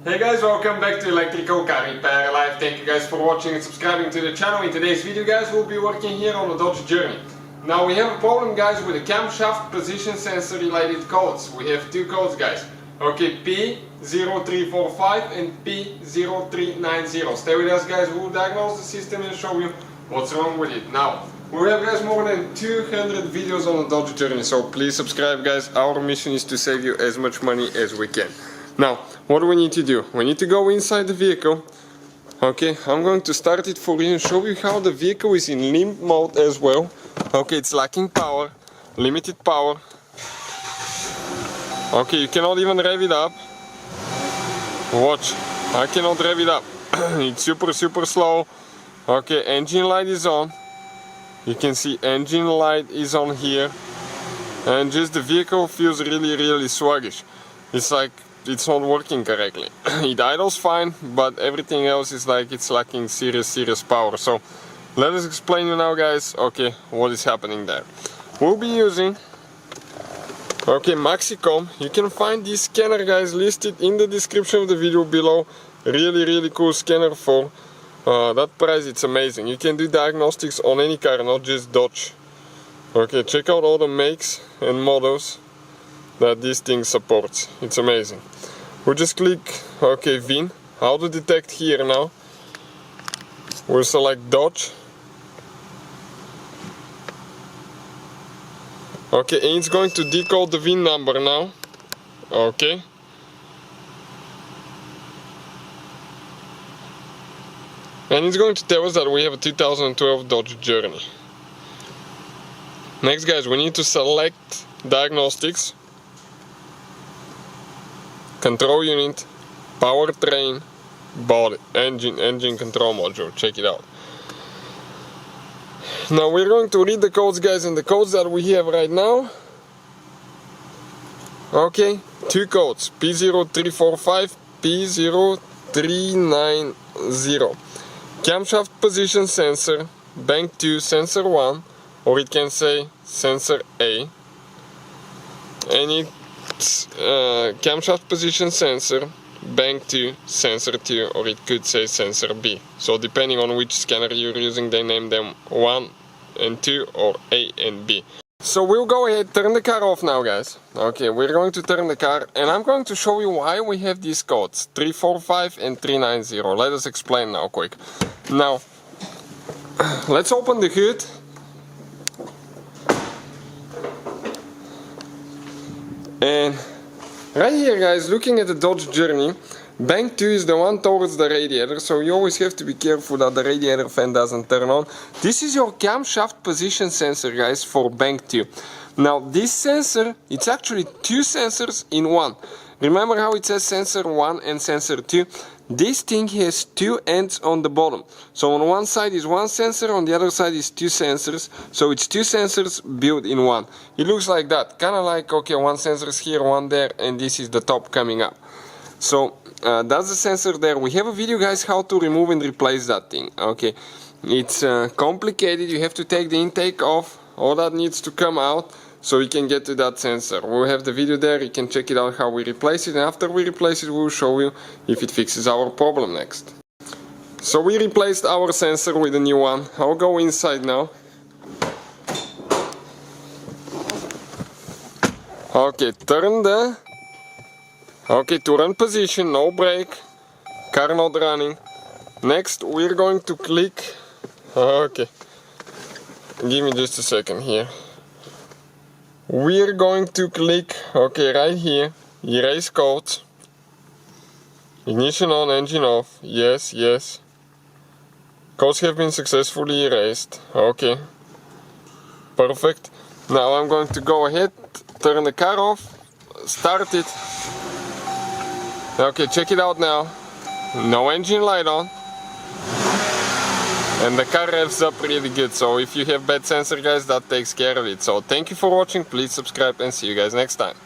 Hey guys, welcome back to Electrical Car Repair Live. Thank you guys for watching and subscribing to the channel. In today's video guys, we'll be working here on the Dodge Journey. Now we have a problem guys with the camshaft position sensor related codes. We have two codes guys. Okay, P0345 and P0390. Stay with us guys, we'll diagnose the system and show you what's wrong with it. Now, we have guys more than 200 videos on the Dodge Journey, so please subscribe guys. Our mission is to save you as much money as we can. Now, what do we need to do? We need to go inside the vehicle. Okay, I'm going to start it for you and show you how the vehicle is in limp mode as well. Okay, it's lacking power, limited power. Okay, you cannot even rev it up. Watch, I cannot rev it up. It's super slow. Okay, engine light is on. You can see engine light is on here. And just the vehicle feels really sluggish. It's like it's not working correctly. It idles fine, but everything else is like it's lacking serious power. So let us explain you now guys, okay, what is happening there. We'll be using Maxicom. You can find this scanner guys listed in the description of the video below. Really cool scanner for that price. It's amazing. You can do diagnostics on any car, not just Dodge. Okay, check out all the makes and models that this thing supports. It's amazing. We'll just click VIN. How to detect here now. We'll select Dodge. Okay, and it's going to decode the VIN number now. Okay. And it's going to tell us that we have a 2012 Dodge Journey. Next guys, we need to select diagnostics, control unit, powertrain, body, engine control module. Check it out. Now we're going to read the codes guys, and the codes that we have right now. Okay, two codes, P0345, P0390. Camshaft position sensor, bank 2 sensor 1, or it can say sensor A. And it's camshaft position sensor, bank 2 sensor 2, or it could say sensor B. So depending on which scanner you're using, they name them 1 and 2 or A and B. So we'll go ahead, turn the car off now guys. Okay, we're going to turn the car and I'm going to show you why we have these codes 345 and 390. Let us explain now quick. Now let's open the hood. And right here guys, looking at the Dodge Journey, bank 2 is the one towards the radiator, so you always have to be careful that the radiator fan doesn't turn on. This is your camshaft position sensor guys for bank 2. Now this sensor, it's actually two sensors in one. Remember how it says sensor 1 and sensor 2? This thing has two ends on the bottom. So on one side is one sensor, on the other side is two sensors. So it's two sensors built in one. It looks like that, kind of like, okay, one sensor is here, one there, and this is the top coming up. So that's the sensor there. We have a video guys how to remove and replace that thing. Okay, it's complicated. You have to take the intake off. All that needs to come out so we can get to that sensor. We'll have the video there. You can check it out how we replace it, and after we replace it we'll show you if it fixes our problem next. So we replaced our sensor with a new one. I'll go inside now. Okay, turn the to run position, no brake, car not running. Next we're going to click, give me just a second here. We're going to click, right here, erase codes. Ignition on, engine off, yes. Codes have been successfully erased, okay. Perfect. Now I'm going to go ahead, turn the car off, start it. Okay, check it out now. No engine light on. And the car revs up really good, so if you have bad sensor guys, that takes care of it. So thank you for watching, please subscribe and see you guys next time.